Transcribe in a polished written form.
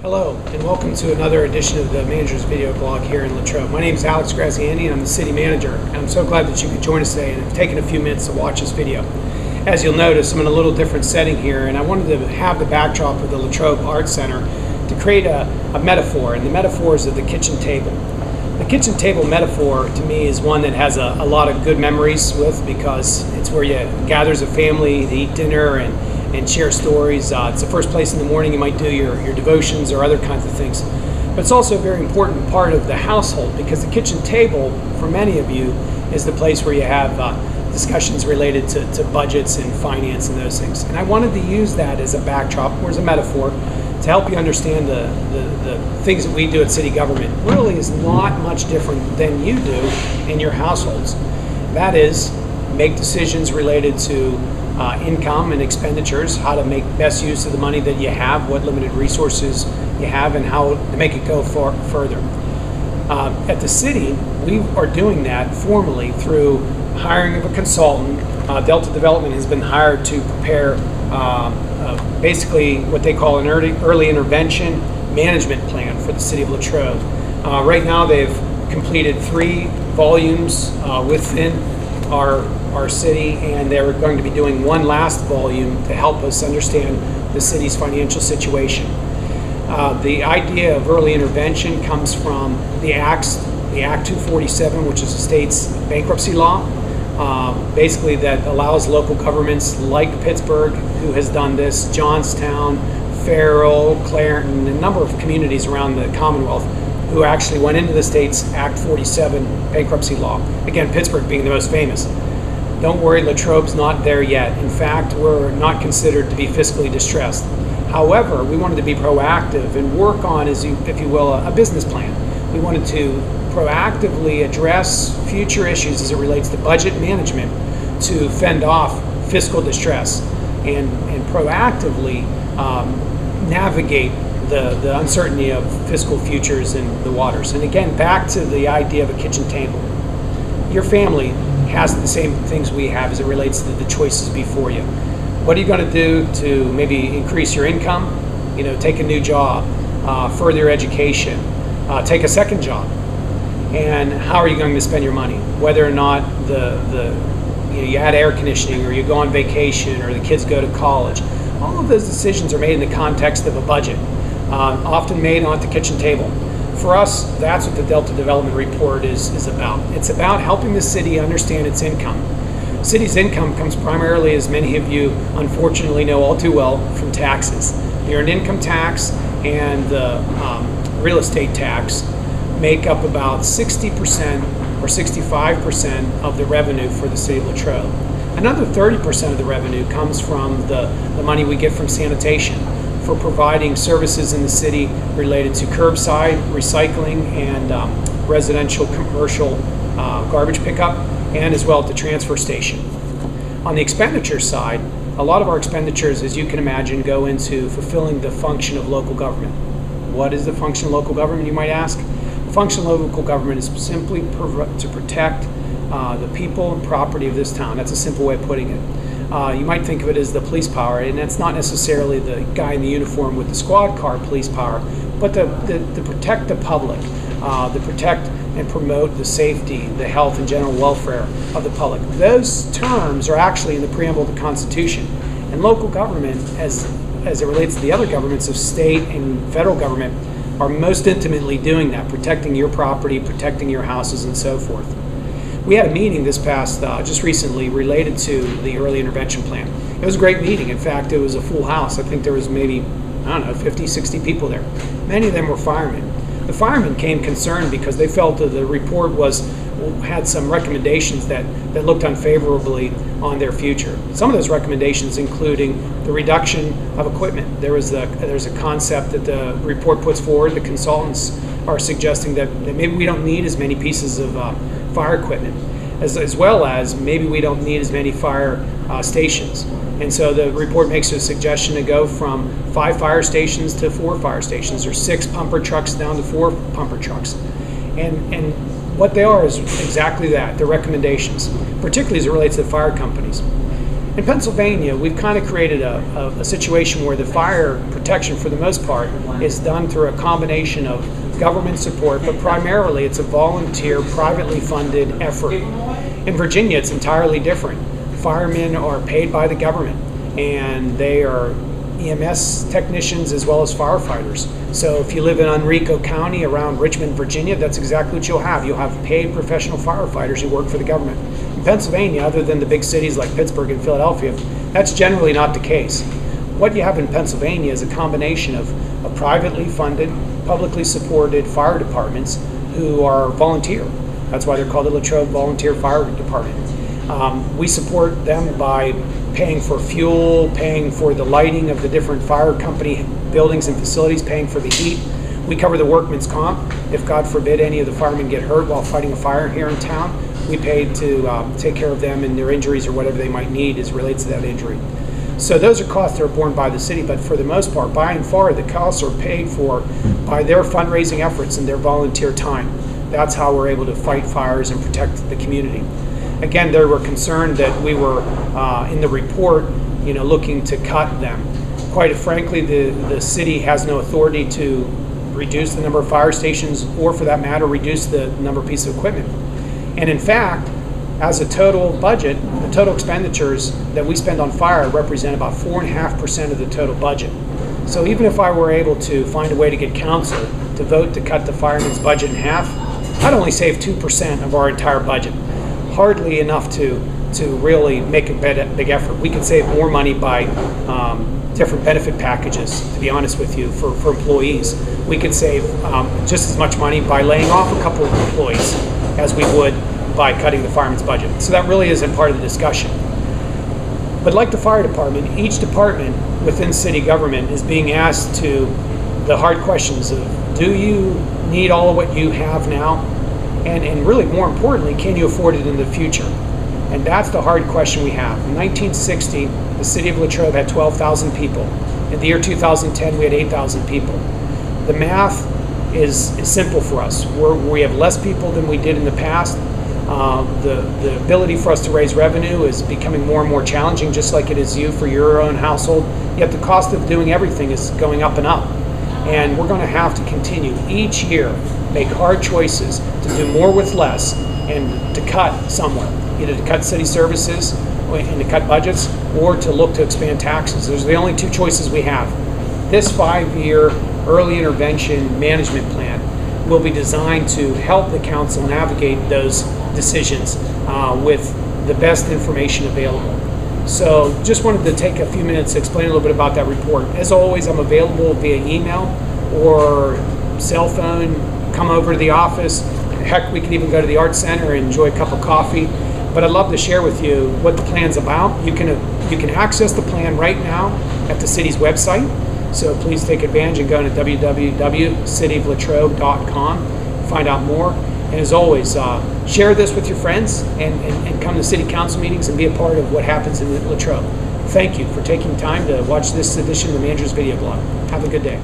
Hello, and welcome to another edition of the Manager's Video Blog here in Latrobe. My name is Alex Graziani, and I'm the City Manager, and I'm so glad that you could join us today and have taken a few minutes to watch this video. As you'll notice, I'm in a little different setting here, and I wanted to have the backdrop of the Latrobe Art Center to create a metaphor, and the metaphor is of the kitchen table. The kitchen table metaphor, to me, is one that has a lot of good memories with, because it's where you gather as a family to eat dinner and share stories. It's the first place in the morning you might do your devotions or other kinds of things. But it's also a very important part of the household, because the kitchen table, for many of you, is the place where you have discussions related to budgets and finance and those things. And I wanted to use that as a backdrop, or as a metaphor, to help you understand the things that we do at city government really is not much different than you do in your households. That is, make decisions related to income and expenditures, how to make best use of the money that you have, what limited resources you have, and how to make it go further. At the city, we are doing that formally through hiring of a consultant. Delta Development has been hired to prepare basically what they call an early intervention management plan for the City of Latrobe. Right now they've completed 3 volumes within our city, and they're going to be doing one last volume to help us understand the city's financial situation. The idea of early intervention comes from the Act 247, which is the state's bankruptcy law, basically that allows local governments like Pittsburgh, who has done this, Johnstown, Farrell, Clareton, a number of communities around the Commonwealth who actually went into the state's Act 47 bankruptcy law. Again, Pittsburgh being the most famous. Don't worry, Latrobe's not there yet. In fact, we're not considered to be fiscally distressed. However, we wanted to be proactive and work on, if you will, a business plan. We wanted to proactively address future issues as it relates to budget management to fend off fiscal distress and proactively navigate the uncertainty of fiscal futures in the waters. And again, back to the idea of a kitchen table. Your family has the same things we have as it relates to the choices before you. What are you going to do to maybe increase your income? Take a new job, further your education, take a second job. And how are you going to spend your money? Whether or not you add air conditioning, or you go on vacation, or the kids go to college. All of those decisions are made in the context of a budget, often made on the kitchen table. For us, that's what the Delta Development Report is about. It's about helping the city understand its income. City's income comes primarily, as many of you unfortunately know all too well, from taxes. The earned income tax and the real estate tax make up about 60% or 65% of the revenue for the City of Latrobe. Another 30% of the revenue comes from the money we get from sanitation, for providing services in the city related to curbside, recycling, and residential, commercial garbage pickup, and as well at the transfer station. On the expenditure side, a lot of our expenditures, as you can imagine, go into fulfilling the function of local government. What is the function of local government, you might ask? The function of local government is simply to protect the people and property of this town. That's a simple way of putting it. You might think of it as the police power, and that's not necessarily the guy in the uniform with the squad car police power, but to protect the public, to protect and promote the safety, the health, and general welfare of the public. Those terms are actually in the preamble of the Constitution. And local government, as it relates to the other governments of state and federal government, are most intimately doing that, protecting your property, protecting your houses, and so forth. We had a meeting this past, just recently, related to the early intervention plan. It was a great meeting. In fact, it was a full house. I think there was maybe, 50, 60 people there. Many of them were firemen. The firemen came concerned because they felt that the report had some recommendations that looked unfavorably on their future. Some of those recommendations including the reduction of equipment. There's a concept that the report puts forward. The consultants are suggesting that maybe we don't need as many pieces of fire equipment, as well as maybe we don't need as many fire stations. And so the report makes a suggestion to go from 5 fire stations to 4 fire stations, or 6 pumper trucks down to 4 pumper trucks. And what they are is exactly that, the recommendations, particularly as it relates to the fire companies. In Pennsylvania, we've kind of created a situation where the fire protection, for the most part, is done through a combination of government support, but primarily it's a volunteer, privately funded effort. In Virginia, it's entirely different. Firemen are paid by the government, and they are EMS technicians as well as firefighters. So if you live in Henrico County around Richmond, Virginia, that's exactly what you'll have. You'll have paid professional firefighters who work for the government. In Pennsylvania, other than the big cities like Pittsburgh and Philadelphia, that's generally not the case. What you have in Pennsylvania is a combination of privately funded, publicly supported fire departments who are volunteer. That's why they're called the Latrobe Volunteer Fire Department. We support them by paying for fuel, paying for the lighting of the different fire company buildings and facilities, paying for the heat. We cover the workman's comp. If, God forbid, any of the firemen get hurt while fighting a fire here in town, we pay to take care of them and their injuries or whatever they might need as relates to that injury. So those are costs that are borne by the city, but for the most part, by and far, the costs are paid for by their fundraising efforts and their volunteer time. That's how we're able to fight fires and protect the community. Again, they were concerned that we were in the report, looking to cut them. Quite frankly, the city has no authority to reduce the number of fire stations, or for that matter, reduce the number of pieces of equipment. And in fact, as a total budget, the total expenditures that we spend on fire represent about 4.5% of the total budget. So even if I were able to find a way to get council to vote to cut the firemen's budget in half, I'd only save 2% of our entire budget. Hardly enough to really make a big effort. We could save more money by different benefit packages, to be honest with you, for employees. We could save just as much money by laying off a couple of employees as we would by cutting the fireman's budget. So that really isn't part of the discussion. But like the fire department, each department within city government is being asked to the hard questions of, do you need all of what you have now? And really more importantly, can you afford it in the future? And that's the hard question we have. In 1960, the city of Latrobe had 12,000 people. In the year 2010, we had 8,000 people. The math is simple for us. We have less people than we did in the past. The ability for us to raise revenue is becoming more and more challenging, just like it is you for your own household. Yet the cost of doing everything is going up and up. And we're going to have to continue each year, make hard choices to do more with less and to cut somewhere, either to cut city services and to cut budgets or to look to expand taxes. Those are the only two choices we have. This 5-year early intervention management plan will be designed to help the council navigate those decisions with the best information available. So just wanted to take a few minutes to explain a little bit about that report. As always, I'm available via email or cell phone. Come over to the office. Heck, we can even go to the Art Center and enjoy a cup of coffee. But I'd love to share with you what the plan's about. You can access the plan right now at the city's website. So please take advantage and go to www.cityoflatrobe.com, find out more. And as always, share this with your friends and come to city council meetings and be a part of what happens in Latrobe. Thank you for taking time to watch this edition of the Manager's Video Blog. Have a good day.